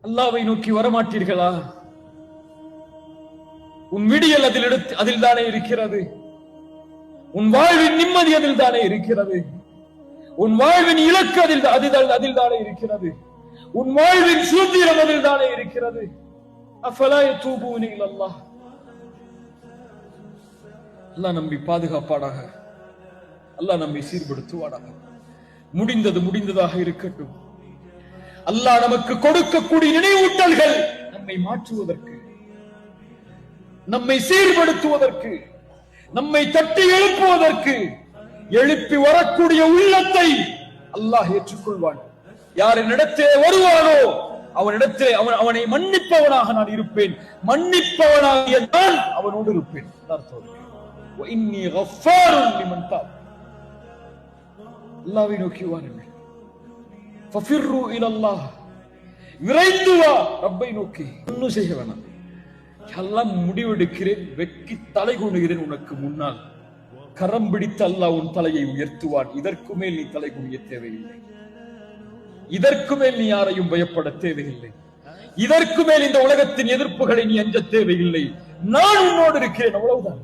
அல்லாஹ்வை நோக்கி வரமாட்டீர்களா? உன் விடியல் அதில் தானே இருக்கிறது. உன் வாழ்வின் நிம்மதி அதில் தானே இருக்கிறது. உன் வாழ்வின் இலக்கு அதில் தானே இருக்கிறது. உன் வாழ்வின் சுதந்திரம் அதில் தானே இருக்கிறது. அஃபலா யதூபூன இலல்லாஹ். அல்லாஹ் நம்மை பாதுகாப்பானாக. அல்லாஹ் நம்மை சீர்படுத்துவானாக. முடிந்தது முடிந்ததாக இருக்கட்டும். அல்லாஹ் நமக்கு கொடுக்கக்கூடிய நினைவூட்டல்கள் நம்மை மாற்றுவதற்கு, நம்மை சீர்படுத்துவதற்கு, நம்மை தட்டி எழுப்புவதற்கு, எழுப்பி வரக்கூடிய உள்ளத்தை அல்லாஹ் ஏற்றுக்கொள்வான். யாரிடத்தே வருவானோ அவனிடத்தே அவனை மன்னிப்பவனாக நான் இருப்பேன். மன்னிப்பவனாகிய நான் அவனோடு இருப்பேன். அல்லாஹ்வை நோக்கி வாருங்கள். ஃபஃபிர்ரு இலல்லாஹ். விரைந்து வா ரப்பை நோக்கி. ஒன்னும் செய்ய வேணாம். எல்லாம் முடிவெடுக்கிறேன், வெட்கி தலை குனிகிறேன் உனக்கு முன்னால். கரம் பிடித்து அல்லாஹ் உன் தலையை உயர்த்துவான். இதற்கு மேல் நீ தலை குனிய தேவையில்லை. இதற்கு மேல் நீ யாரையும் பயப்பட தேவையில்லை. இதற்கு மேல் இந்த உலகத்தின் எதிர்ப்புகளை நீ அஞ்ச தேவையில்லை. நான் உன்னோடு இருக்கிறேன். அவ்வளவுதான்.